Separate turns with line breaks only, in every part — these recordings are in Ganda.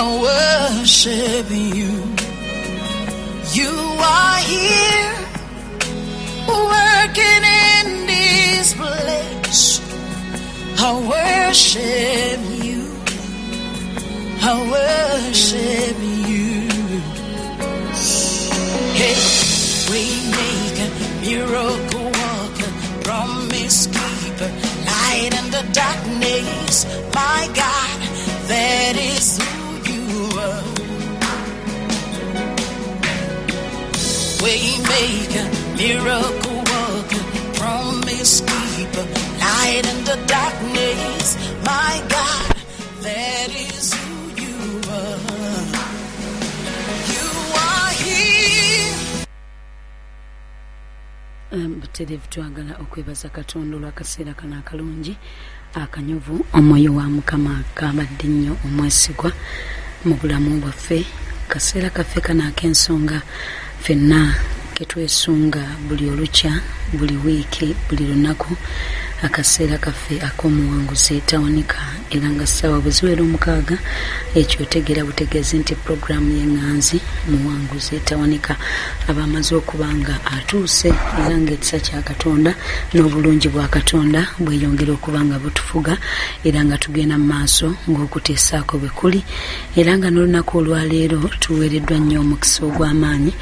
worship you. You are here, working in this place. I worship you. I worship you. Hey, we make a miracle worker, promise keeper, light in the darkness. My God, that is who you are. We make a miracle worker, promise keeper, light in the darkness. My God, that is who you are. You are here.
Butereevu twagala okwebaza Katonda olw'akaseera kano akalungi akanyuvu, omwoyo wa Mukama akabadde nnyo omwesigwa mu bulamu bwaffe. Kaseera kaffe kano ak'ensonga ffenna ketwesunga buli olukya, buli wiiki, buli lunaku, akaseera kaffe ak'omuwanguzi tawanika. Era nga ssaawa bwe ziwera 6 ekyo otegeera butegeezi nti puroguramu y'enganzi muwanguzi tawanika aba amaze okuba nga atuuse, era ng'ekisa kya Katonda n'obulungi bwa Katonda bweyongera okuba nga butufuga, era nga tugenda mu maaso ng'okuteesaako bwe kuli. Era nga n'olunaku olwaleero tuweereddwa nnyo omukisa ogw'amaanyi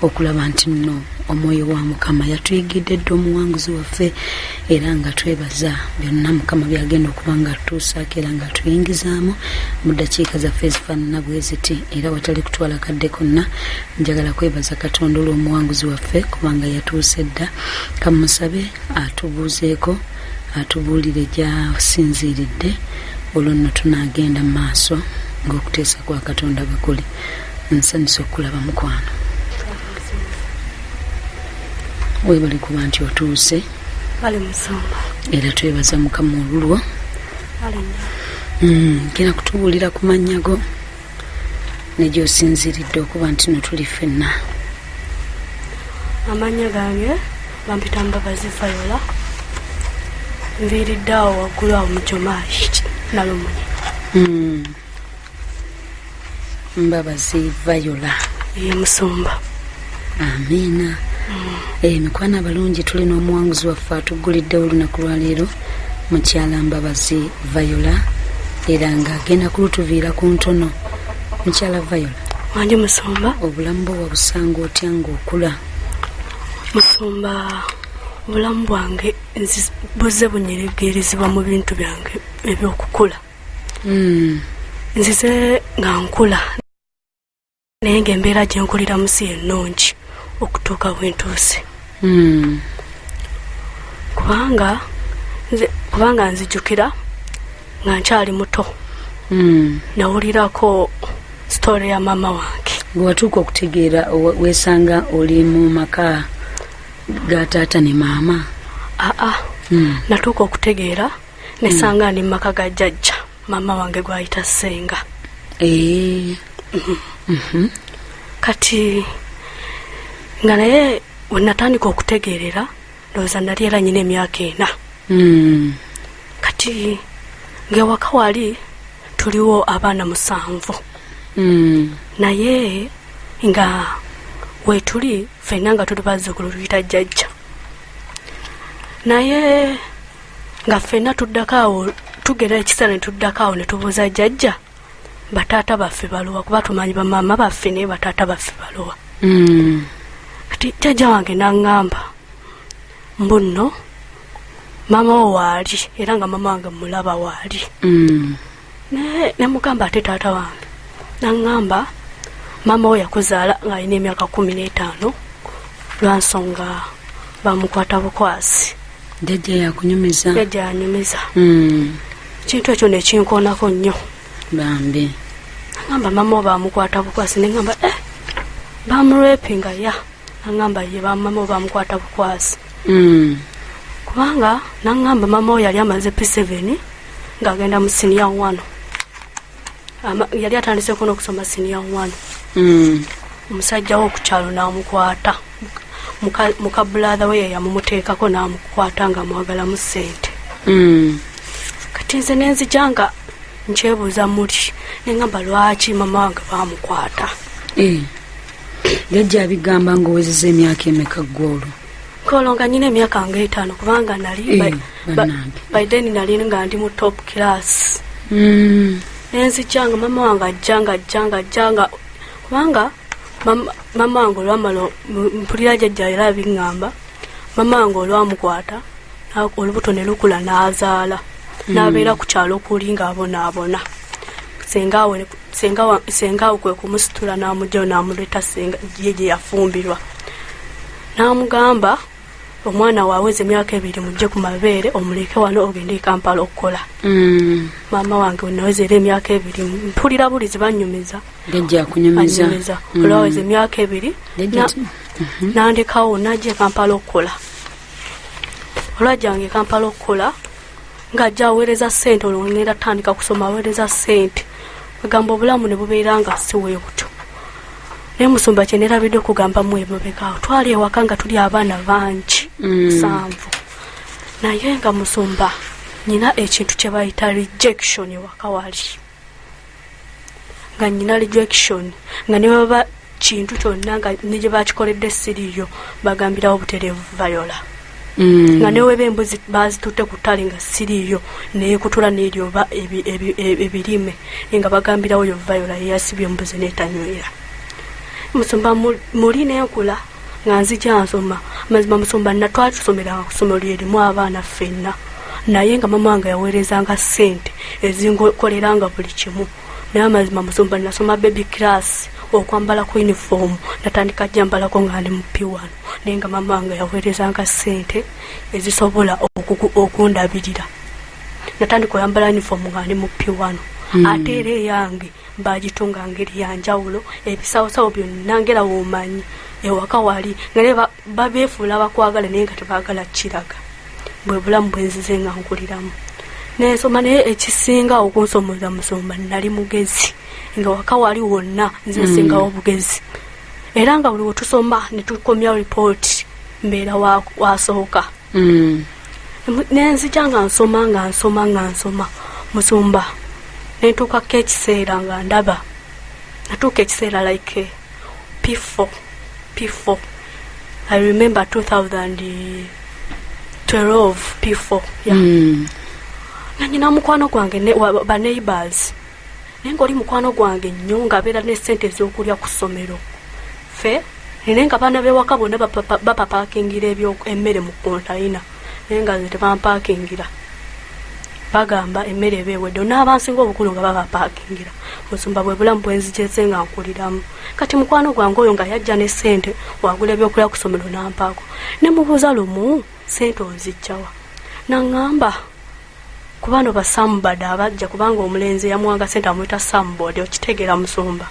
okulaba nti nno omwoyo wa Mukama yatuyigidde dda omuwanguzi waffe, era nga twebaza byonna Mukama byagenda okuba nga tutuusaako era nga tuyingizaamu mu ddakiika zaffe ezifaanana bwe ziti. Era watali kutwala kadde konna, njagala kwebaza Katonda olw'omuwanguzi waffe kubanga yatuuse dda. Kamusabe atubuuzeeko, atubuulire gy'asinziiridde, olwo nno tunaagenda mu maaso ng'okuteesa kwa Katonda bwe kuli. Nsanyusa okulaba mukwano. Weebale kuba nti otuuse.
Bali musomba. Era
twebaza Mukama olulwo. Genda kutubuulira ku mannya go ne gy'osinziiridde okuba nti no tuli ffenna.
Amannya gange bampita Mbabazi Viola. Nviiridde awo waggulu awo mu Jomayi Nalomunye.
Mbabazi Viola.
Ye musomba.
Amiina. Mikwana abalungi, tulina omuwanguzi waffe atugguliddewo olunaku lwaleero, mukyala Mbabazi Viola, era ng'agenda kulutuviira ku ntono. Mukyala Viola,
wange musomba,
obulamu bwo wabusanga otya ng'okula?
Musomba, obulamu bwange buzze bunyeregerezebwa mu bintu byange eby'okukula. Nzize nga nkula naye ng'embeera gye nkuliramu si ennungi okutuuka bwentuuse. Kubanga nzijukira nga nkyali muto, nawulirako story ya mama wange.
Watuuka okutegeera weesanga oli mu maka ga taata ne maama?
Natuuka okutegeera nesanga ndi mu maka ga jjajja mama wange gwayita Ssenga. Kati nga naye we natandika okutegeerera ndowooza nali era nyina emyaka 4. Kati ng'ewaka wali tuliwo abaana 7. Naye nga weetuli ffenna nga tuli bazzukulu tuyita jjajja. Naye nga ffenna tuddako awo tugera ekiseera ne tuddako awo ne tubuuza jjajja bataata baffe baluwa, kuba tumanyi bamaama baffe naye bataata baffe baluwa. Kati jjajja wange n'aŋŋamba mbu nno maama wo waali era nga maama wange mulaba waali. Ne mugamba ate taata wange n'aŋŋamba maama wo yakuzaala ng'alina emyaka 15 lwa nsonga bamukwata bukwasi.
Jjajja yakunyumiza?
Jjajja yanyumiza. Kintu ekyo ne kinkoonako nnyo.
Bambi
n'aŋŋamba maama wo bamukwata bukwasi, ne ŋŋamba bamurepinga ya. N'aŋŋamba ye maama wo bamukwata bukwasi. Kubanga n'aŋŋamba maama wo yali amaze P7 ng'agenda mu senior 1. Yali atandiseko n'okusoma senior 1. Omusajja wo ku kyalo n'amukwata. Muka brother we yamumuteekako n'amukwata nga mwagalamu ssente. Kati nze nenzijanga nkyebuuza muli neŋŋamba lwaki mama wange baamukwata.
Jajja abigamba ng'owezeza emyaka emeka gw'olwo?
Kolwo nga nyina emyaka nga 5 kubanga nali by then nali nga ndi mu top class. Nenzijjanga mama wange ajjanga kubanga mama wange olwamala mpulira jajja era abiŋŋamba mama wange olwamukwata olubuto ne lukula n'azaala n'abeera ku kyalo okuli ng'abonaabona. Senga kwe kumusitula n'amugyayo n'amuleeta ye gye yafumbirwa n'amugamba omwana waaweza emyaka 2 mujje ku mabeere omuleke wano ogende e Kampala okukola. Mama wange wenaweza era emyaka 2 mpulira bulizi banyumiza
jajja akunyumiza
olwaweza emyaka 2 nandekawo najja e Kampala okukola. Olwajjanga e Kampala okukola ng'ajja aweereza ssente olwongera atandika kusoma aweereza ssente agamba obulamu ne bubeera nga siwe butyo. Naye Musumba kye nerabidde okugamba mu emabegaawo twali ewaka nga tuli abaana bangi 7 naye nga Musumba nyina ekintu kye bayita rejection ewaka wali nga nyina rejection nga ne baba kintu kyonna nga ne gye bakikoledde siriyo bagambirawo obutereevu Viola. Nga newe b'embuzi bazitutte ku ttale nga siriyo neekutula n'eryoba ebirime nga bagambirawo yo Viola yeyasibye embuzi n'etanywera. Musumba muli n'enkula nga nzija nsoma mazima Musumba natwatusomera ku ssomero lyerimu abaana ffenna naye nga mama wange yaweerezanga ssente ezinkoleranga buli kimu. Naye amazima Musumba nasoma baby class okwambala ku uniform natandika jambalako nga ndi mu P1 naye nga mama wange yaweerezanga ssente ezisobola okundabirira. Natandika oyambala uniform nga ndi mu P1 ate era eyange bagitunga ngeri yanjawulo ebisawosawo byonna ngera womanyi ewaka wali nga ne babeefuula bakwagala naye nga tebaagala kiraga. Bwe bulamu bwenzize nga nkuliramu nensoma naye ekisinga okunsomoza Musumba nali mugezi nga waka wali wonna nze nsingawo obugezi era nga buli wetusoma ne tukomya report mbeera wasooka. Nenzija nga nsoma Musumba nentuukako ekiseera nga ndaba natuuka ekiseera like P4 I remember 2012 P4 nga nyina mukwano gwange ba neighbors naye ng'oli mukwano gwange nnyo ng'abeera n'essente ez'okulya ku ssomero ffe naye nga baana b'ewaka bonna bapapaakingira emmere mu kontayina naye nga nze tebampaakingira bagamba emmere ebeewedde n'abansinga obukulu nga babapaakingira. Musumba bwe bulamu bwenzijeze nga nkuliramu kati mukwano gwange oyo nga yajja n'essente wagula ebyokulya ku ssomero n'ampaako ne mubuuza lumu ssente ozijjawa naŋŋamba ku bano basambada abajja kubanga omulenzi yamuwanga ssente amuyita sambode okitegeera Musumba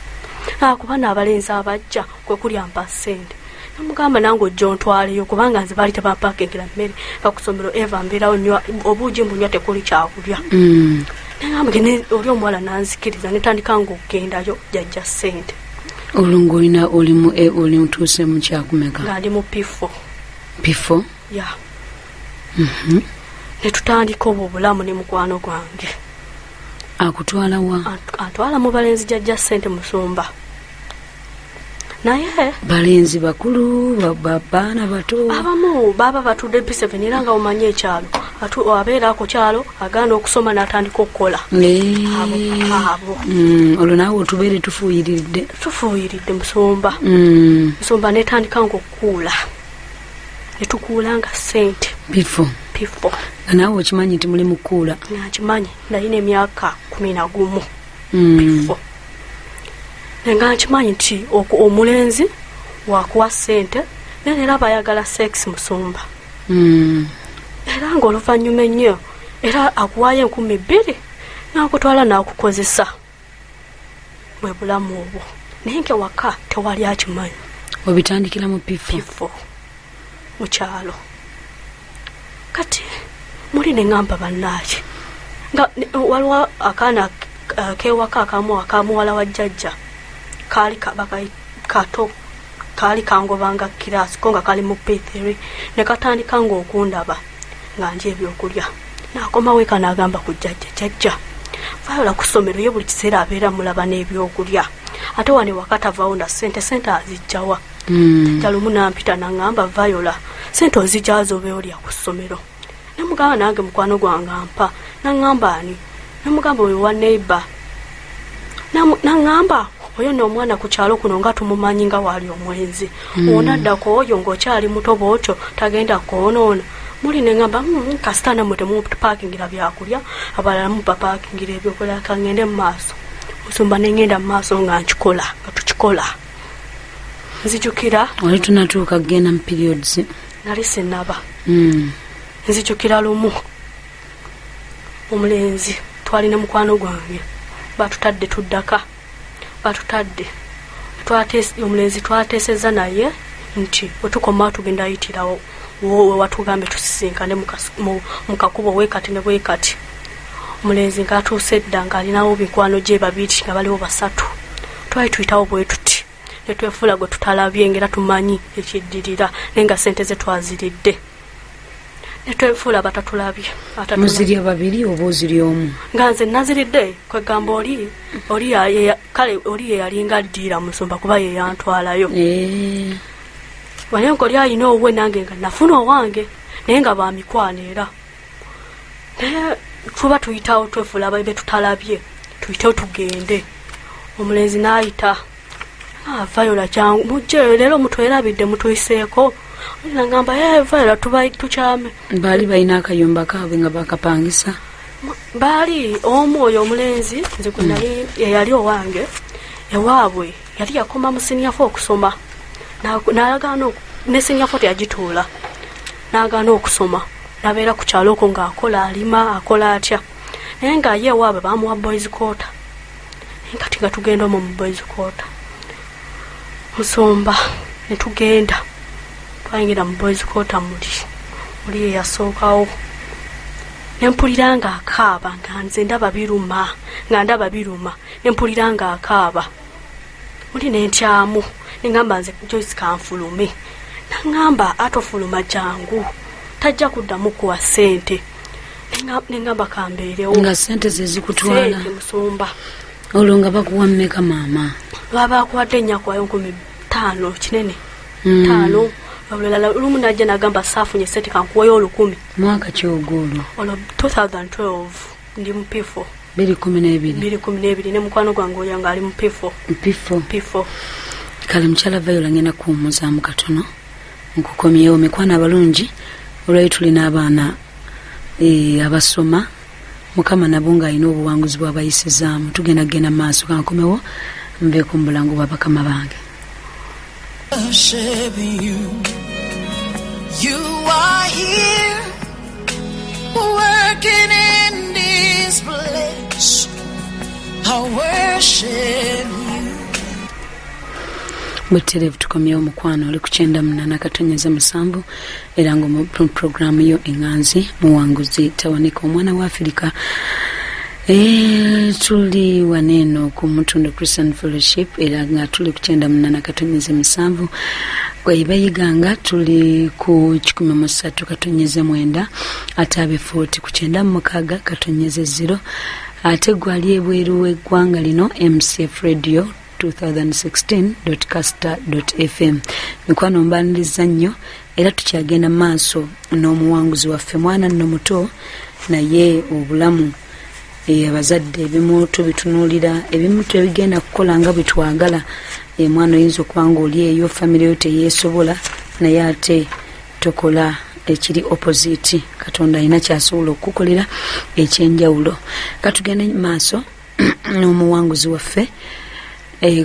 kubana abalenzi abajja kwe kuli ampa ssente namugamba nange ojja ontwaleyo kubanga nze baali tebapaakingira mmere bakusomero eva mbeerawo nywa obuugi mbunywa tekuli kyakulya. Nagambye oli omuwala nanzikiriza netandika nga okugendayo jajja ssente.
Olwo ng'olina oli mutuuse mu kyakumeka?
Nga ndi mu P4.
P4?
Ya. Ne tutandika obwo obulamu ne mukwano gwange.
Akutwala wa?
Atwala mu balenzi jajja ssente Musumba. Naye
balenzi bakulu baana bato
abamu baba batudde P7 era nga omanyi ekyalo abeera ku kyalo agaana okusoma n'atandika okukola abo.
Olwo naawe otubeere tufuuyiridde
Musumba. Musumba netandika nga okukuula netukuulanga ssente
P4 nga naawe okimanyi nti muli mukuula?
Nkimanyi nalina emyaka 11 P4 nga nkimanyi nti omulenzi wakuwa ssente naye era bayagala sex Musumba. Era nga oluvannyuma ennyo era akuwaayo 2,000 n'akutwala n'akukozesa bwe bulamu obwo naye nke waka tewali akimanyi.
Obitandikira mu P4
mu kyalo kati muli ne ŋŋamba bannaaki nga waliwo akaana kewaka akamuwala wa jjajja kaali kato kaali kangobanga kirasi ko nga kali mu P3 ne katandika nga okundaba nga nje ebyokulya n'akomawo eka n'agamba ku jjajja Viola ku ssomero ye buli kiseera abeera mulaba n'ebyokulya ate wane wakatavaawo na sente azijjawa. Jalumu nampita naŋŋamba Viola sente ozijjawa z'obeera olya ku ssomero. Namugamba nange mukwano gwange ampa. Naŋŋamba ani? Namugamba oyo wa neighbor. Naŋŋamba oyo n'omwana ku kyalo kuno nga tumumanyi nga waali omwenzi. Onaddako oyo ng'okyali muto bw'otyo tagenda kwonoona. Muli ne ŋŋamba kasita nammwe temupaakingira byakulya abalala mupapaakingira ebyokulya kangende mu maaso. Musumba ne ŋŋenda mu maaso nga tukikola. Nzijukira
wali tunatuuka kugenda mu periods
nali sinnaba. Nzijukira lumu omulenzi twali ne mukwano gwange batutadde tuddaka omulenzi twateesezza naye nti wetukoma tugenda yitirawo watugambe tusisinkane mu kakubo weekati ne bwekati. Omulenzi ng'atuuse edda ng'alinawo mikwano gye babiri nga baliwo basatu. Twali tuyitawo bwe tuti ne twefuula gwe tutalabye ngera tumanyi ekiddirira naye nga sente ze twaziridde. Ne twefuula batatulabye.
Muzirya babiri oba ozirya omu?
Nga nze naziridde kwegamba oli ye yalinga ddiira Musumba kuba ye yantwalayo. Wali nkoli alina owuwe nange nga nafuna owange naye nga bamikwano era. Naye tuba tuyitawo twefuula be tutalabye tuyitewo tugende. Omulenzi n'ayita. Viola kyangu mujje leero mutwerabidde mutuyiseeko. Nangamba Viola tukyame.
Baali balina akayumba kaabwe nga bakapangisa?
Baali omu oyo omulenzi nze gwe nali yali owange ewaabwe yali yakoma mu senior 4 okusoma. N'alagaana ne senior 4 yagituula. N'agaana okusoma. Nabeera ku kyalo okwo ng'akola alima akola atya. Naye nga ye ewaabwe baamuwa boys quarter. Naye kati nga tugenda omwo mu boys quarter. Musumba ne tugenda. Twayingira mu boys quarter muli ye yasookawo. Ne mpulira ng'akaaba nga nze ndaba biruma. Ne mpulira ng'akaaba. Muli ne ntyamu. Ne ngamba nze Joyce kanfulume. Nangamba atofuluma jangu. Tajja kuddamu kuwa sente. Ne ngamba kambeerewo.
Nga sente ze zikutwala.
Sente Musumba.
Olwo nga bakuwa mmeka maama?
Babakuwadde nnyakwayo 5 kinene. 5. Olulala lumu najja nagamba saafunye sente kankuwayo 10,000.
Mwaka ki ogwolwo?
Olwo 2012 ndi mu P4.
2012
ne mukwano gwange oyo nga ali mu P4.
Kale mukyala Viola ngenda kuwummuzaamu katono nkukomyewo mikwano abalungi olwali tulina abaana abasoma Mukama nabo ng'alina obuwanguzi bw'abayisizaamu tugenda kugenda mu maaso kankomewo nveeko mu bulango bwa bakama bange.
You are here working in this place. I worship you.
Bweterevu tukomyewo mukwano oli ku 98.7 era nga mu programu yo enganzi muwanguzi tawanika omwana wa Afrika. Tuli waneno ku Mutundu Christian Fellowship era nga tuli ku 98.7 kweyibeyiganga tuli ku 13.9 ate abe 40 ku 96.0 ate gwali ebweru w'eggwanga lino MCF Radio 2016.caster.fm. Mikwano mbaniriza nnyo era tukyagenda maaso n'omuwanguzi waffe mwana nno muto naye obulamu abazadde ebimu tubitunuulira ebimu tebigenda kukola nga bwe twagala. Mwana oyinza okubanga oli eyo famire yo teyeesobola naye ate tokola ekiri opposite. Katonda alina kyasobola okukukolera ekyenjawulo. Katugende maaso n'omuwanguzi waffe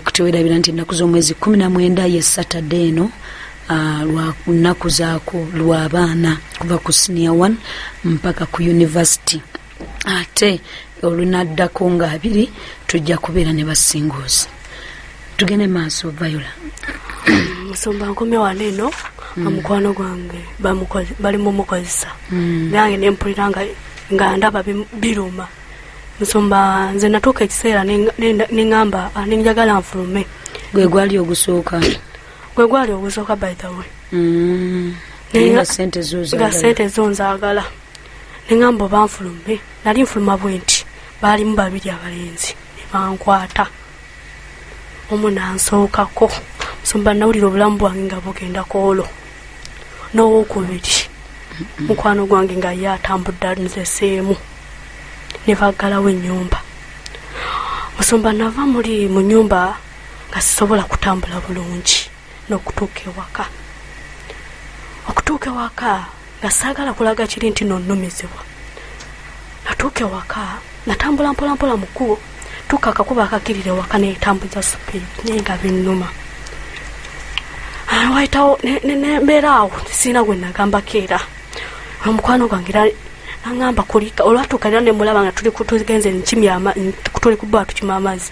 kutewerabira nti ennaku z'omwezi 19 ye Saturday eno lwa nnaku zaako lw'abaana kuva ku senior 1 mpaka ku university. Ate olunaddako nga 2 tujja kubeera ne basinguzi. Tugende maaso Viola.
Musumba nkomye wano eno omukwano gwange bali mu mukozesa. Nange ne mpulira nga ndaba biruma. Musumba nze natuuka ekiseera n'engamba nenjagala nfulume.
Gwe gwali ogusooka
by the way.
Nga sente zo nzaagala.
Nengamba oba nfulume. Nali nfuluma bwe nti baalimu babiri abalenzi ne bankwata. Omu nansookako musumba nawulira obulamu bwange nga bugenda koolo. N'owokubiri mukwano gwange nga ye atambudde nzeseemu ne baggalawo ennyumba. Musumba nava muli mu nyumba nga sisobola kutambula bulungi n'okutuuka ewaka. Okutuuka ewaka nga saagala kulaga kiri nti nonnumizibwa. Natuuka ewaka natambula mpolampola mu kkubo tuuka akakuba akakirira ewaka neetambuza supiidi naye nga binnuma. Wayitawo nembeera awo sirina gwe nagambako era. Omukwano gwange era naŋŋamba kulika olwatuuka era nemulaba nga tugenze tuli kubbaa tukima amazzi.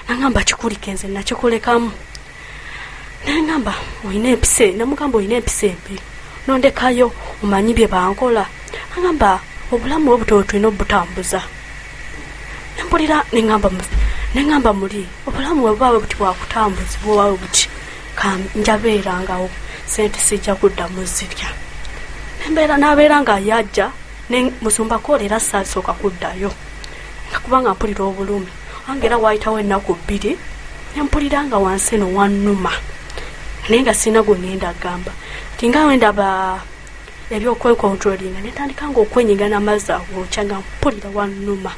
Naŋŋamba kikulika enze nakikulekamu. Naŋŋamba olina empisa, namugamba olina empisa embi nondekayo omanyi bye bankola. Naŋŋamba obulamu obutono tulina obutambuza. Nempulira neŋŋamba muli obulamu bwe bwabwe buti bwakutambuzibwa bwabwe buti njabeerangawo sente sijja kudda mu zirya. N'abeera nga yajja musumba koolera saasooka kuddayo nga kubanga mpulira obulumi wange era waayitawo ennaku 2 nempulira nga wansi eno wannuma naye nga sirina gwe ngenda gamba tinga wendaba ebyokwenkontrolinga netandika nga okwenyiga n'amazzi agokya nga mpulira wannuma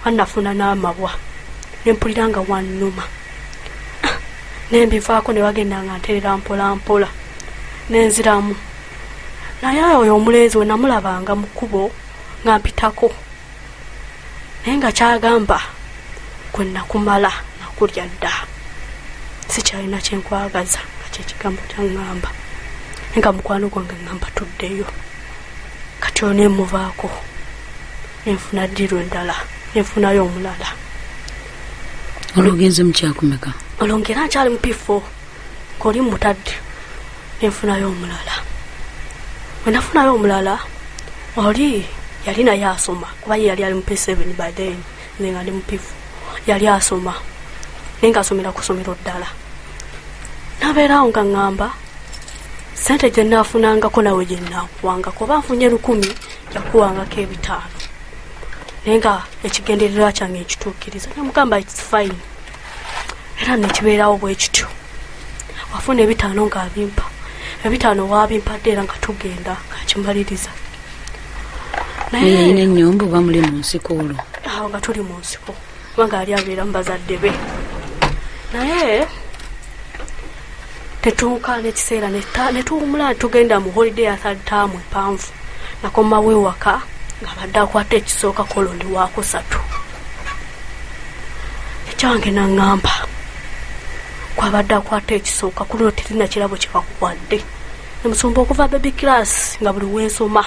wannafuna n'amabwa nempulira nga wannuma nembivaako ne bagenda nga nterera mpolampola nenziramu. Naye oyo omulenzi we namulabanga mu kkubo nga mpitako naye nga kyagamba gwe nakumala nakulya dda sikyalina kyenkwagaza nga kyekigambo kyaŋŋamba naye nga mukwano gwange ŋŋamba tuddeyo kati oyo nemuvaako nenfuna ddiru endala nenfunayo omulala.
Olwogenze mukyakumeka?
Olwongera nkyali mupifo koli mutadde nenfunayo omulala. Bwe nafunayo omulala oli yali naye asoma kuba ye yali ali mu P7 by then nze nga ndi mupifu yali asoma naye nga asomera ku ssomero ddala. Nabeerawo nga ŋŋamba sente gye naafunangako nawe gye naakuwanga kuba nfunye 1,000 yakuwangako 5 naye nga ekigendererwa kyange ekituukiriza namugamba it's fine era nekibeerawo bwe kityo. Wafuna 5 nga abimpa 5 waabimpadde era nga tugenda ngakimaliriza.
Naye yalina ennyumba oba muli mu nsiko olwo?
Awo nga tuli mu nsiko kubanga ali abeera mu bazadde be. Naye tetuuka n'ekiseera netuwumula netugenda mu holiday ya 3rd term empanvu nakomawo ewaka nga badde akwata ekisooka kolondi wakusatu. Ekyange naŋŋamba kwabadde akwata ekisooka ku luno terina kirabo kyebakuwadde. Nemusumba okuva baby class nga buli wensoma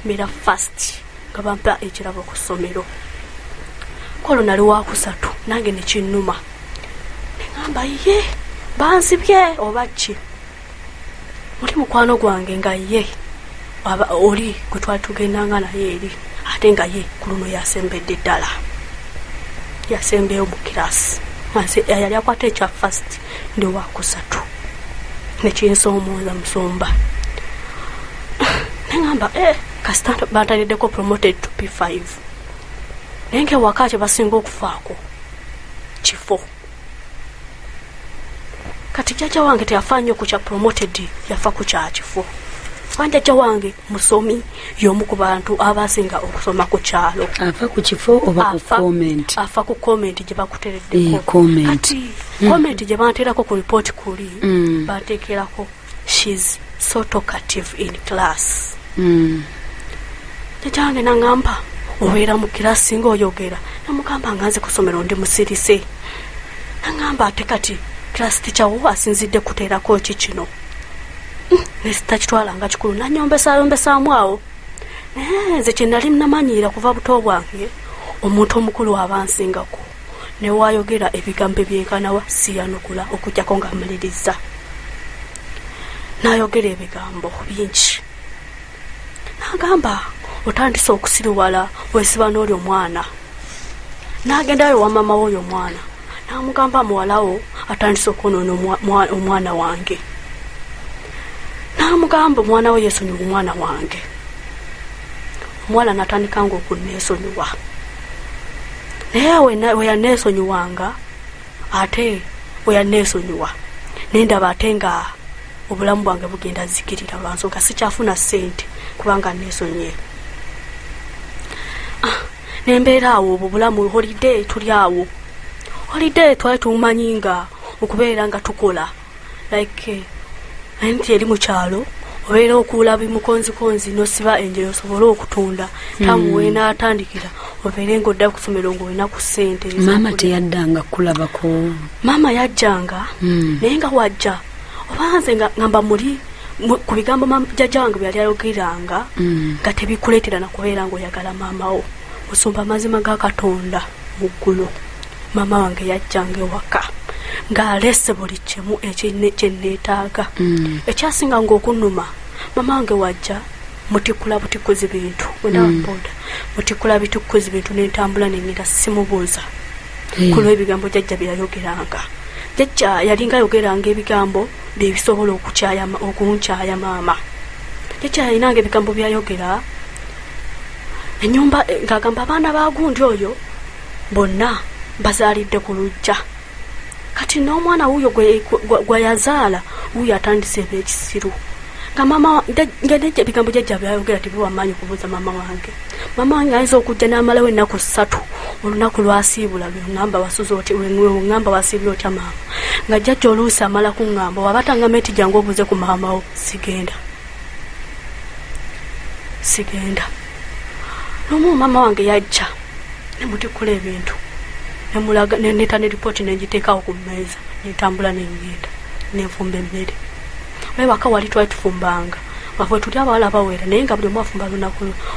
mbeera fast nga bampa ekirabo ku ssomero. Kolo nali wakusatu nange nekinnuma neŋŋamba ye banzibye oba ki oli mukwano gwange nga ye oli gwe twali tugendanga naye eri ate nga ye ku luno yasembedde ddala yasembeyo mu kirasi yali akwata ekya fast ndi wakusatu nekinsoomooza musumba. Neŋŋamba kasita bantaliddeko promoted to P5 naye ng'ewaka kye basinga okufaako kifo. Kati jjajja wange teyafa nnyo ku kya promoted yafa ku kya kifo. Kuba jjajja wange musomi y'omu ku bantu abasinga okusoma ku kyalo.
Afa ku kifo oba ku comment?
Afa ku comment gye bakutereddeko. Comment gye banteerako ku report kuli bateekerako she's so talkative in class. Jjajja wange naŋŋamba obeera mu kirasi ng'oyogera namugamba nga nze ku ssomero ndi musirise. Naŋŋamba ate kati class teacher wo asinzidde kuteerako ki kino nesitakitwala nga kikulu nanyombesaamu awo. Naye nze kye nali namanyiira kuva buto bwange omuntu omukulu aba nsingako ne waayogera ebigambo ebyenkanawa siyanukula okujjako nga amaliriza. N'ayogera ebigambo bingi n'agamba otandise okusiriwala weesiba n'oli omwana. N'agendayo wa mama w'oyo omwana n'amugamba muwalawo atandise okwonoona omwana wange. N'amugamba omwana we yeesonyiwa omwana wange. Omwana n'atandika nga okunneesonyiwa naye we yaneesonyiwanga ate we yaneesonyiwa nendaba ate nga obulamu bwange bugenda zikirira lwansonga sikyafuna ssente kubanga neesonyiye. Nembeera awo obwo bulamu holiday tuli awo. Holiday twali tumanyi nga okubeera nga tukola like nti eri mu kyalo obeera okuula bimukonzikonzi nosiba enjero osobole okutunda tamu weena atandikira obeere ng'odda ku ssomero ng'olina ku ssente.
Maama teyaddanga kulabako?
Maama yajjanga naye nga wajja oba nze ngamba muli ku bigambo jjajja wange bwe yali ayogeranga nga tebikuleetera nakubeera ng'oyagala maamawo. Musumba mazima ga Katonda mu ggulu maama wange yajjanga ewaka ng'alese buli kimu kyenneetaaga. Ekyasinga ng'okunnuma maama wange wajja mutikula butikkuzi bintu wenawaboda mutikula bitikkuzi bintu n'entambula nengenda simubuuza ku lw'ebigambo jjajja bye yayogeranga. Jjajja yalinga ayogeranga ebigambo bye bisobola okunkyaya maama. Jjajja yalinanga ebigambo byayogera ennyumba ng'agamba abaana ba gundi oyo bonna bazaalidde ku lujja kati n'omwana wuuyo gwe yazaala wuuyo atandise ebyekisiru nga maama ebigambo jjajja byayogera tebiwamaanyi okubuuza maama wange. Maama wange ayinza okujja n'amalawo ennaku 3 olunaku lwasiibula lweŋŋamba wasuza oti weŋŋamba wasiibula otya maama nga jjajja oluusi amala kuŋŋamba waba tangamba enti jangu obuuze ku maamawo sigenda. N'omu maama wange yajja nemutikula ebintu nemulaga neta ne report nenjiteekawo ku mmeeza netambula nengenda nenfumba emmere. Wewaka wali twali tufumbanga wafwe tuli abawala bawera naye nga buli omu afumba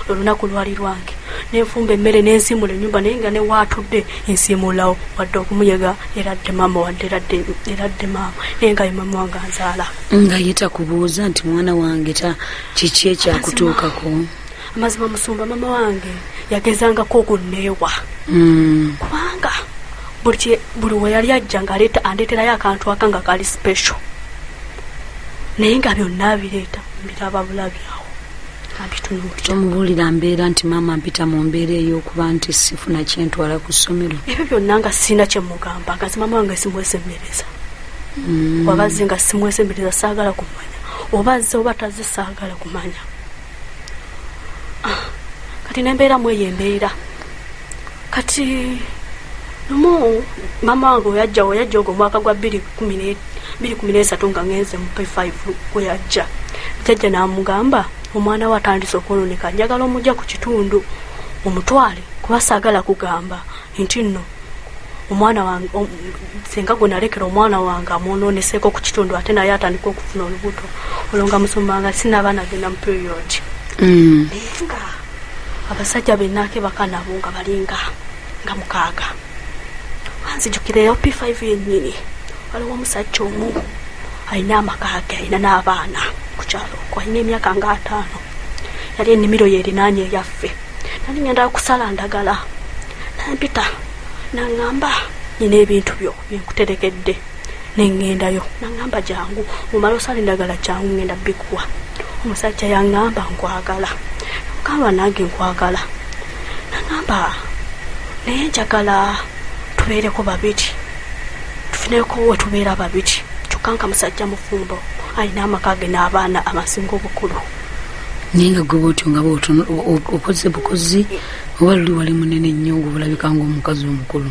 olunaku lwali lwange nenfumba emmere nensimula ennyumba naye nga newaatudde ensiimulawo wadde okumuyega eradde maama wadde eradde maama naye nga ye maama wange anzaala.
Nga ye takubuuza nti mwana wange kiki ekyakutuukako?
Amazima Musumba maama wange yagezangako okunneewa kubanga buli we yali ajja nga andeeterayo akantu aka nga kali special naye nga byonna abireeta mbiraba bulabi awo abitunuulira.
Tomubuulira mbeera nti maama mpita mu mbeera ey'okuba nti sifuna kyentwala ku ssomero?
Ebyo byonna nga sirina kyemugamba nga maama wange simwesembereza wabazze nga simwesembereza saagala kumanya obazze oba tazze saagala kumanya. Kati nembeera mu eyo embeera kati nomu maama wange oyajja ogwo omwaka gwa 2013 nga ngenze mu P5 gwe yajja jjajja n'amugamba omwana we atandise okwononeka njagala omujja ku kitundu omutwale kuba saagala kugamba nti nno omwana wange senga gwe nalekera omwana wange amwononeseeko ku kitundu ate naye atandika okufuna olubuto olwo nga Musumbanga sinaba nagenda mu period nga abasajja bennaake baka nabo nga balinga nga 6 wanzijukireyo P5 yennyini waliwo omusajja omu alina amaka ge alina n'abaana ku kyalo okwo alina emyaka nga 5 yali ennimiro yerinaanye eyaffe nali ngenda kusala ndagala nampita naŋŋamba nina ebintu byo byenkuterekedde neŋŋendayo naŋŋamba jangu omala osala endagala jangu ngenda bikuwa. Omusajja yaŋŋamba nkwagala mukama nange nkwagala naŋŋamba naye njagala tubeereko babiri tufuneko we tubeera babiri kyokka musajja mufumbo alina amaka ge n'abaana amasinga obukulu.
Naye nga gwe bwotyo nga okoze bukozi oba luli wali munene nnyo ng'obulabika ng'omukazi omukulu?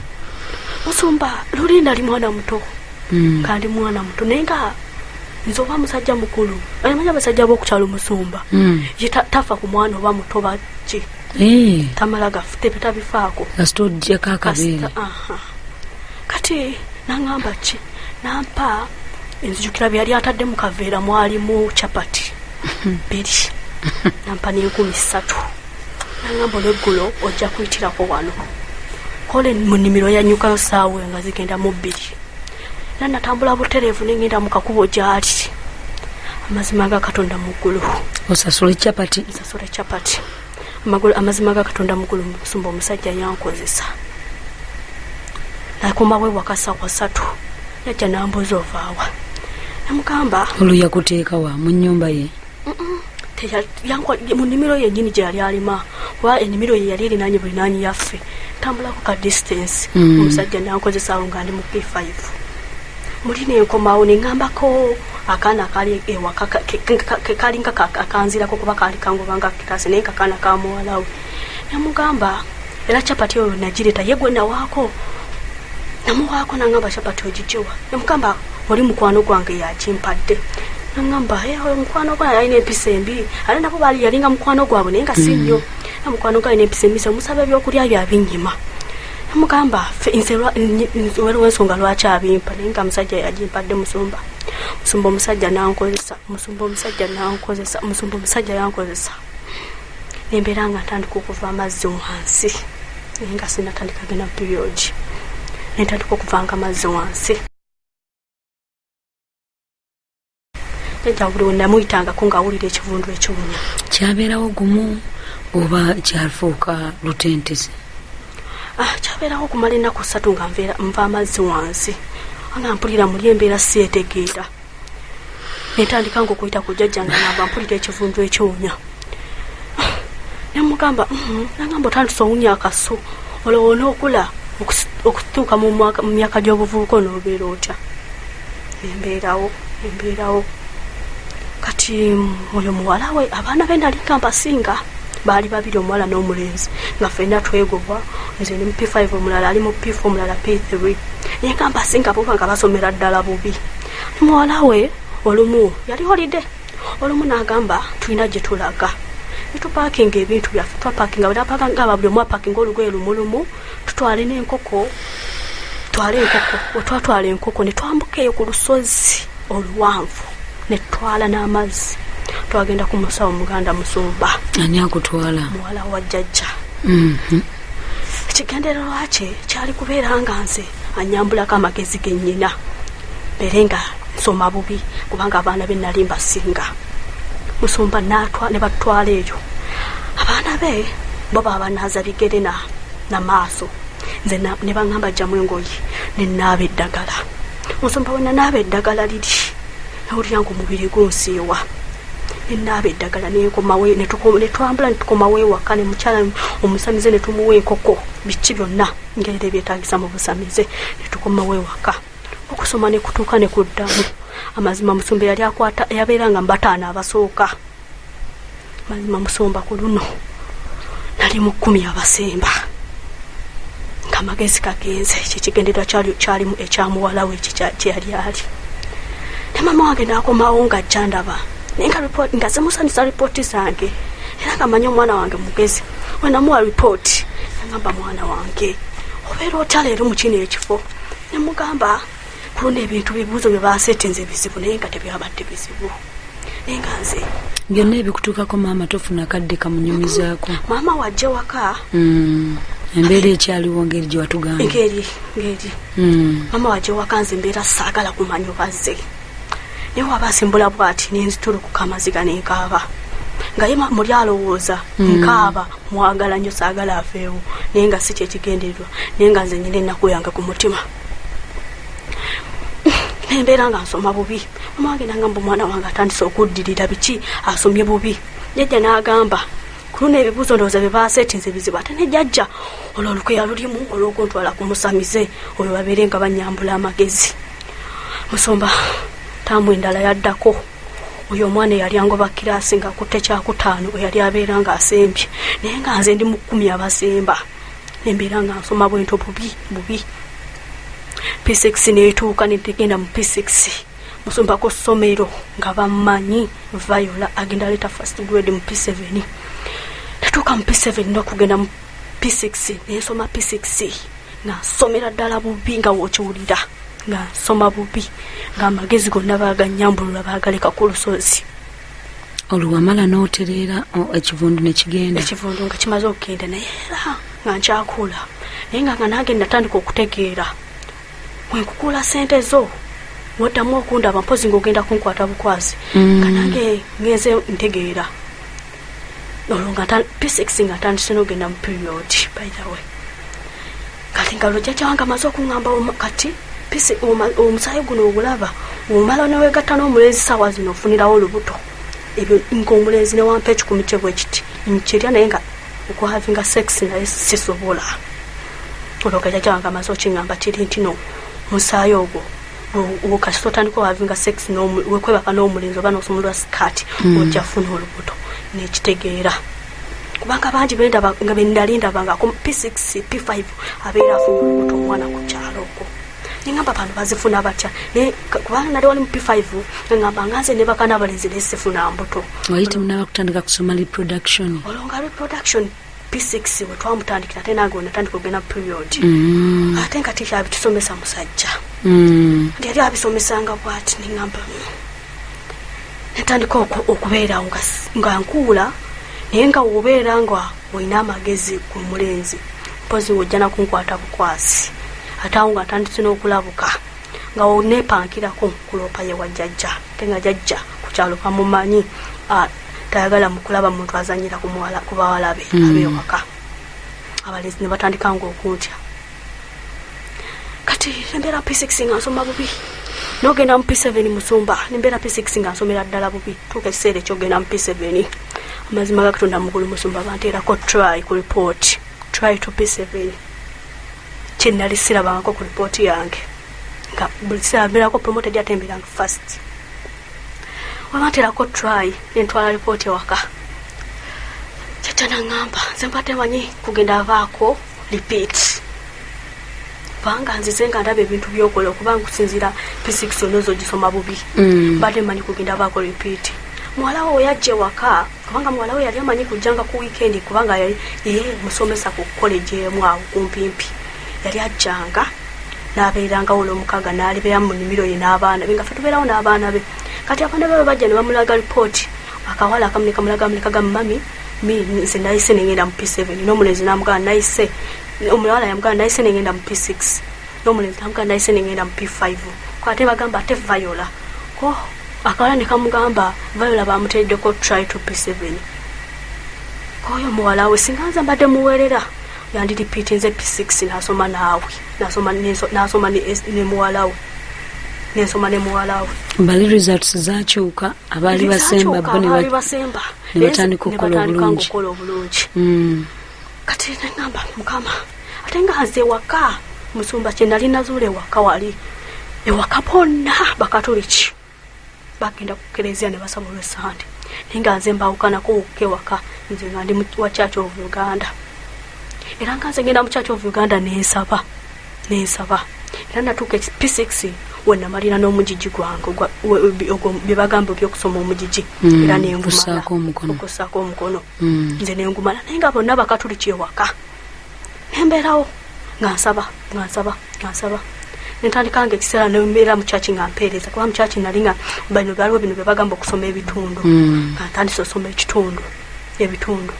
Musumba luli nali mwana muto kandi mwana muto naye nga nze oba musajja mukulu amanya abasajja b'okukyalo Musumba ye tafa ku mwana oba muto baki tamala gafute tabifaako
kasita ojjako akabeera.
Kati naŋŋamba ki nampa enzijukira bye yali atadde mu kaveera mwalimu chapati 2 nampa n'3,000 naŋŋamba olweggulo ojja kuyitirako wano kole mu nnimiro yanyukayo saawe nga zigenda mu 2 era natambula butereevu nengenda mu kakubo gyali. Amazima ga Katonda mu ggulu
osasula echapati?
Nsasula echapati. Amazima ga Katonda mu ggulu Musumba omusajja yankozesa nakomawo ewaka ssaawa 3 yajja n'ambuuza ovaawa namugamba
olwo yakuteeka wa mu nnyumba ye?
Mu nnimiro yennyini gye yali alima kuba ennimiro ye yali erinaanye bulinaanyi yaffe natambulako ka distance omusajja nankozesaawo nga ndi mu P5 mulina enkomawo neŋŋambako akaana kali ewaka kalinga akanzirako kuba kali kangobanga kitase naye kakaana kamuwalawe namugamba era chapati oyo nagireeta ye gwe nawaako namuwaako naŋŋamba chapati ogijewa namugamba oli mukwano gwange yakimpadde naŋŋamba omukwano gwange alina empisa embi ate nabo yalinga mukwano gwabwe naye nga si nnyo namukwano gwe alina empisa embi musaba ebyokulya byabinyima namugamba waliwo ensonga lwaki abimpa naye nga musajja yagimpadde musumba omusajja yankozesa nembeera nga ntandika okuva amazzi wansi naye nga sinatandika gena period nentandika okuvanga amazzi wansi jajja buli wenamuyitangako ngaawulira ekivundu ekiwunya
kyabeerawo gumu oba kyafuuka lutentezi
kyabeerawo okumala ennaku 3 nga nva amazzi wansi nga mpulira muli embeera sietegeera nentandika nga okuyita ku jjajja nga namba mpulira ekivundu ekiwunya nemugamba nagamba otandise owunya akaso olowona okula okutuuka mu myaka gy'obuvubuka onoobeera otya embeerawo kati oyo muwala we abaana be nali nga mbasinga baali 2 omuwala n'omulenzi nga ffenna twegobwa nze ndi mu P5 omulala ali mu P4 omulala P3 naye nga mbasinga bo nga basomera ddala bubi muwala we olumu yali holide olumu n'agamba tulina gye tulaga netupakinga ebintu byaffe twapakinga bwetapakanga buli omu apakinga olugoye lumulumu tutwale n'enkoko wetwatwala enkoko ne twambuka eyo ku lusozi oluwanvu ne tutwala n'amazzi twagenda ku musawo muganda musumba
ani akutwala
muwala wa jjajja ekigendererwa kye kyali kubeera nga nze anyambulako amagezi gennyina mbere nga nsoma bubi kubanga abaana be nali mbasinga musumba ne batwala eyo abaana be bo baba naza bigere na maaso nze ne baŋŋamba jjamu engoyi ne naaba eddagala musumba we nanaaba eddagala liri nawulira nga omubiri gunsiiwa nenaaba eddagala nenkomawe netwambula netukomawo ewaka nemukyala omusamize netumuwa enkoko biki byonna ngerera ebyetagisa mu busamize netukomawo ewaka okusoma nekutuuka nekuddamu amazima musumba yali akwata yabeera nga mbataano abasooka mazima musumba ku luno nali mu 10 abasemba nga amagezi kagenze kyekigendererwa kyalimu ekyamuwala we kyeyali ali ne mama wange nakomawo nga ajja ndaba naye nga zimusanyusa ripooti zange era nga manyi omwana wange mugezi we namuwa ripooti nagamba mwana wange obeera otya leero mu kino ekifo nemugamba kuluna ebintu bibuuzo bye baseetinze bizibu naye nga tebyabadde bizibu naye nga nze
byonna ebikutuukako maama tofuna kadde kamunyumizaako
maama wajja waka
embeera ekyaliwo ngeri gye watugamba
ngeri maama wajja waka nze embeera saagala kumanya obazze naye waba asimbula bw'ati nenzitulukuka amaziga nenkaaba nga ye muli alowooza nkaaba mwagala nnyo saagala afeewo naye nga si kyekigendererwa naye nga nze nyina ennaku yange ku mutima nembeera nga nsoma bubi mama wange nagamba omwana wange atandise okuddirira biki asomye bubi jjajja n'agamba kuluna ebibuuzo ndowooza bye baaseetinze bizibu ate ne jjajja olwo olukweya lulimu olw'okuntwala ku musamize oyo babeere nga banyambula amagezi musumba taamu endala yaddako oyo omwana eyali angoba kiraasi nga akutte kyakutaano eyali abeera nga asembye naye nga nze ndi mu 10 abasemba nembeera nga nsoma bwento bubi P6 netuuka netegenda mu P6 musumba ku ssomero nga bamanyi Viola agenda leeta first grade mu P7 natuuka mu P7 n'okugenda mu P6 nensoma P6 nga nsomera ddala bubi nga wokiwulira nga nsoma bubi nga amagezi gonna baganyambulula bagaleka ku lusozi
olwamala n'otereera ekivundu nekigenda
ekivundu nga kimaze okugenda naye era nga nkyakula naye nga nange natandika okutegeera wenkukula sente zo waddamu okundaba mpozi ng'ogenda kunkwata bukwazi nga nange ngenze ntegeera olwo nga P6 nga ntandise n'ogenda mu period by the way kati nga lwojjajja wange amaze okuŋŋamba kati omusaayi guno ogulaba omala newegatta n'omulenzi sawa zino ofunirawo olubuto ebyo ng'omulenzi newampa ekikumi kye bwe kiti nkirya naye nga okuhavinga sex naye sisobola olwogajaja wange amaze okingamba kiri nti no musaayi ogwo kasita otandika wavinga sex wekwebaka n'omulenzi oba n'osumulwa sikaati ojja funa olubuto nekitegeera kubanga bangi bendaba nga bendali ndabanga ku P6 P5 abeera afuna olubuto omwana ku kyalo okwo ningamba bano bazifuna batya kubanga nali wali mu P5 ngamba nganze ne bakana abalenzi nesifuna mbuto
wayite munaba kutandika kusoma reproduction
olonga reproduction P6 we twamutandikira ate nange natandika okugenda period ate nga tisha abitusomesa musajja ndi yali abisomesanga bwati ningamba natandika okubeera nga nkuula naye nga wobeera nga olina amagezi ku mulenzi mpozi wojja nakunkwata bukwasi ate awo nga atandise n'okulabuka nga oneepankirako kulopa ye wajjajja ate nga jajja ku kyalo kamumanyi tayagala mukulaba muntu azanyira ku bawala be abewaka abalenzi ne batandika nga okuntya kati nembeera P6 nga nsoma bubi n'ogenda mu P7 musumba nembeera P6 nga nsomera ddala bubi tuuka ekiseera ekyogenda mu P7 amazima ga Katonda mukulu musumba banteerako try ku report try to P7 kyenali sirabangako ku report yange nga buli kiseera mbeerako promoted ate mbeeranga first wabanteerako try nentwala report ewaka kyajja naŋŋamba nze mbadde manyi kugenda avaako repeat kubanga nzize nga ndaba ebintu byokola okubanga kusinziira P6 onozo gisoma bubi mbadde manyi kugenda avaako repeat muwala we yajja ewaka kubanga muwala we yali amanyi kujjanga ku weekend kubanga ye musomesa ku college emu awo kumpimpi yali ajjanga n'abeeranga olw'omukaga n'alibeera mu nnimiro ye n'abaana be nga ffe tubeerawo n'abaana be kati abaana be bajja ne bamulaga report akawala akamu ne kamulekaga mami nze nayise nengenda mu P7 n'omulenzi n'amugana nayise omuwala yamugana nayise nengenda mu P6 n'omulenzi n'amugana nayise nengenda mu P5 ko ate bagamba ate Viola ko akawala ne kamugamba Viola bamuteeddeko try to P7 koyo muwala we singa nze mbadde muweerera yandi repeat nze P6 nasoma naawe nasoma ne muwala we nensoma ne muwala we
bali results zakyuka abaali basemba bo ne batandika okukola obulungi kati nengamba mukama ate nga nze ewaka musumba kye nali nazuula ewaka wali ewaka bonna bakatoliki bagenda ku Kereziya ne basaba olw'esande naye nga nze mbawukanako wokka ewaka nze nga ndi wa Church of Uganda era nga nze ngenda mu Church of Uganda nensaba era natuuka P6 wenamalira n'omugigi gwange bye bagamba by'okusoma omugigi era nengumaokussaako omukono nze nengumala naye nga bonna bakatuliki ewaka nembeerawo nga nsaba nentandikanga ekiseera nembeera mu kyaki nga mpeereza kuba mu kyaki nali nga bano baliwo bino bye bagamba okusoma ebitundu nga ntandise osoma ebitundu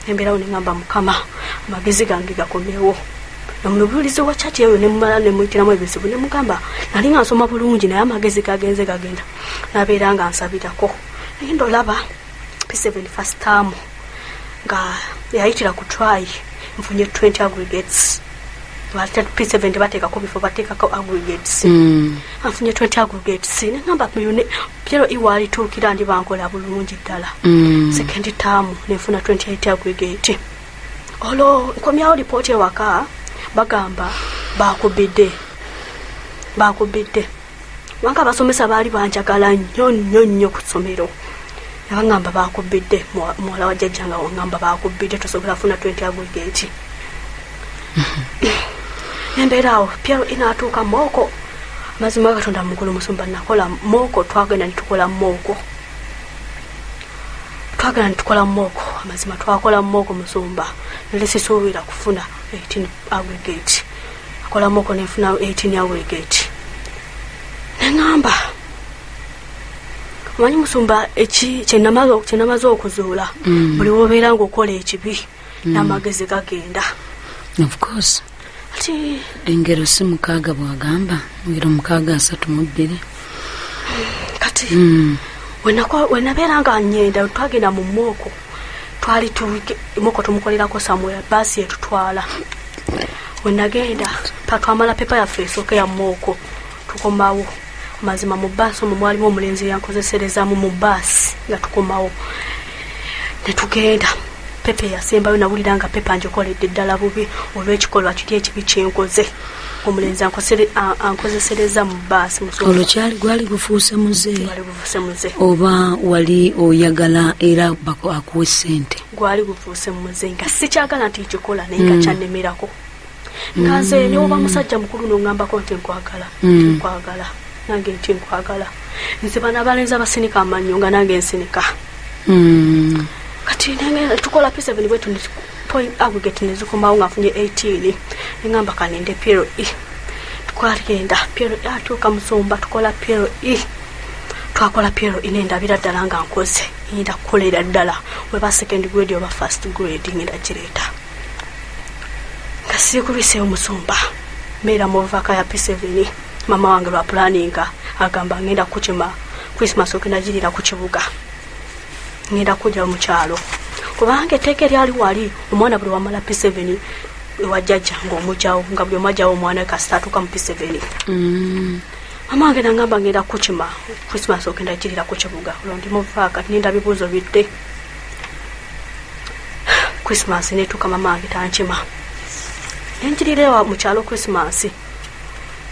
nembeerawo nengamba mukama amagezi gange gakomewo nomubuulizi wa kyaki eyo nemumala nemuyitiramu ebizibu nemugamba nali nga nsoma bulungi naye amagezi gagenda nabeera nga nsabirako naye ndolaba P7 first term nga yayitira ku try nfunye 20 aggregates P7 bateekako bifo bateekako aggregates nfunye 20 aggregates nengamba pyero iwaali tuukira ndi bankola bulungi ddala second term nenfuna 28 aggregate olwo nkomyawo report ewaka bagamba bakubidde wanga abasomesa baali banjagala nnyo ku ssomero abangamba bakubidde muwala wa jjajja nga wangamba bakubidde tosobola funa 20 aggregate nembeeraawo pyero inaatuuka mooko mazima Katonda mukulu musumba nakola mooko twagenda nitukola mooko amazima twakola mooko musumba nalesisuubira kufuna 18 aggregate akola mooko nenfuna 18 aggregate nengamba omanyi musumba kyenamaze okuzuula buli wobeera ngaokola ekibi n'amagezi gagenda of course ati engero si mukaaga bwagamba engero 632
kati wenabeera nga nyenda twagenda mu mooko twali mooko tumukolerako Samuel baasi etutwala wenagenda twamala pepa yaffe esooka ya mooko tukomawo mazima mu baasi omwo mwalimu omulenzi yankozeserezaamu mu baasi nga tukomawo netugenda pepe yasembayo nawulira nga pepe anjikoledde ddala bubi olw'ekikolwa kiri ekibi kyenkoze omulenzi ankozesereza mu baasi
olwo gwali gufuuse muze oba wali oyagala era akuwe ssente?
Gwali gufuuse muze nga sikyagala nti nkikola naye nga kyannemerako nga nze newoba musajja mukulu noŋŋambako nti nkwagala nange nti nkwagala nze bano abalenzi abasinika amannyo nga nange nsinika kati tukola P7 bwetu point aggregate nezikomawo ngaafunye 18 neŋŋamba kanende Piero E twagenda Piero E atuuka Musumba tukola Piero E twakola Piero E nendabira ddala nga nkoze ngenda kukolera ddala weba second grade oba first grade ngenda kireeta nga siikubiseewo Musumba mbeera mu vaka ya P7 mama wange lwa planinga agamba ngenda kukima Christmas okenda girira ku kibuga ngenda kujja mu kyalo kubanga etteeka eryali wali omwana buli wamala P7 ewajjajja ng'omugyawo nga buli omajjawo omwana kasita atuuka mu P7 mama wange nangamba ngenda kukima Christmas okenda girira ku kibuga olwo ndi mu vaaka ninda bibuuzo bidde Christmas netuuka mama wange tankima nenjirirewa mu kyalo Christmas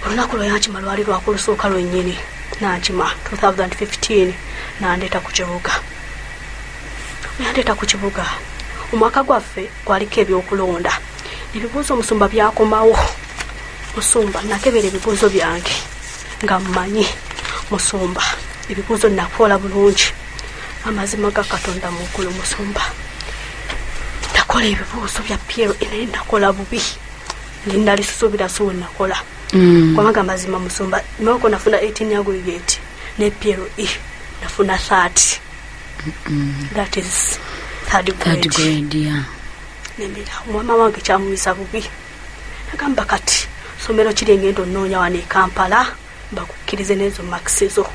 olunaku lwe yankima lwali lwakulusooka lwennyini nankima 2015 nandeeta ku kibuga yandeeta ku kibuga omwaka gwaffe gwaliko ebyokulonda ebibuuzo Musumba byakomawo Musumba nakebera ebibuuzo byange nga mmanyi Musumba ebibuuzo nakola bulungi amazima ga Katonda muggulu Musumba nakola ebibuuzo bya Piero naye nakola bubi nali suubira suwe nakola kubanga mazima Musumba mwako nafuna 18 aggregate ne Piero E nafuna 30 that is third grade yeah. Nemera mama wange kyamuyisa bubi nagamba kati somero kiri ngendo nnoonya wano e Kampala bakukkirize n'ezo maxizo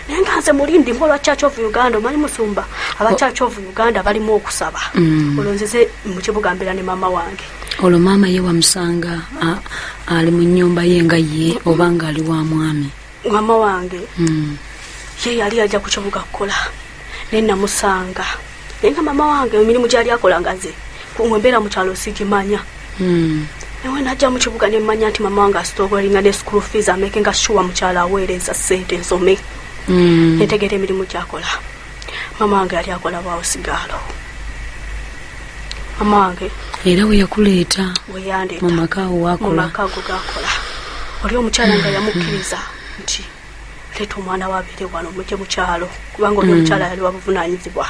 naye nga nze mulindi mpola Church of Uganda omanyi Musumba aba Church of Uganda balimu okusaba olonzeze mu kibuga mbeera ne mama wange olwo
maama ye wamusanga ali mu nnyumba ye nga ye oba nga ali wa mwami
mama wange ye yali ajja ku kibuga kukola naye namusanga naye nga mama wange emirimu gyali akolanga ze kumwembeera mu kyalo sigimanya nawe najja mu kibuga nemmanya nti mama wange asitoogolinga ne school fees amakinga sure mukyalo aweereza ssente nsome netegeera emirimu gyakola mama wange yali akola bwawo sigaalo mama wange
era we yakuleeta
weyandeeta
mu makaawo wakola
gakola oli omukyala nga yamukkiriza nti leeta omwana wabeere wano mujje mu kyalo kubanga oli omukyala yali wabuvunaanyizibwa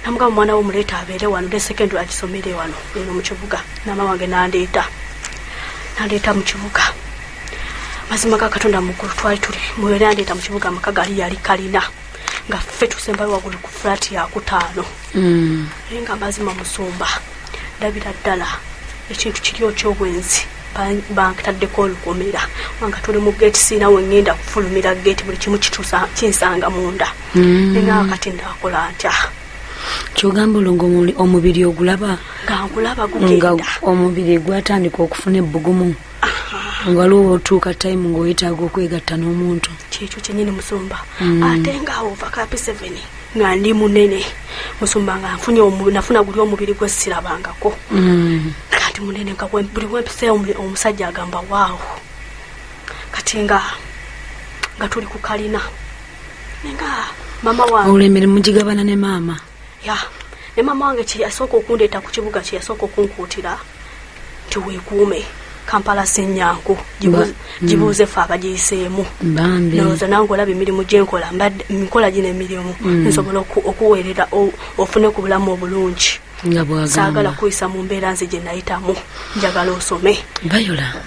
namugamba omwana wo muleeta abeere wano ne secondary agisomere wano eno mu kibuga mama wange nandeeta mu kibuga mazima ga Katonda mukulu twali tuli muwere andeeta mu kibuga amaka gali yali kalina nga ffe tusembayo waggulu ku flat ya 5 naye nga mazima Musumba ndabira ddala ekintu kiri eky'obwenzi bankitaddeko olukomera wanga tuli mu gate siina we ngenda kufulumira gate buli kimu kinsanga munda naye nga kati ndakola ntya
kyogamba olongo omubiri ogulaba
nga
omubiri gwatandika okufuna ebbugumu nga lwo otuuka time ng'oyetaaga okwegatta n'omuntu
kyekyo kyennyini Musumba ate ngaawo vaka P7 nga ndi munene Musumba nga nafuna guli omubiri gwe sirabangako kati munene nga buli wempiseewo omusajja agamba waawo kati nga tuli ku kalina nga mama wange
olwo emirimu gigabana ne maama
ne mama wange kyeyasooka okundeeta ku kibuga kyeyasooka okunkuutira nti weekuume Kampala Senyanku gibuuze ffe abagiyiseemu nolowooza nange olaba emirimu gyenkola nkola gino emirimu nsobola okuweerera ofune ku bulamu obulungi saagala kuyisa mu mbeera nze gye nayitamu njagala osome
Viola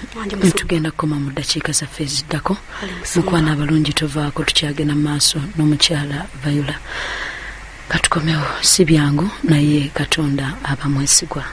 tugenda kukoma mu ddakiika zaffe eziddako mukwana abalungi tovaako tukyagenda mu maaso n'omukyala Viola katukomewo si byangu naye Katonda aba mwesigwa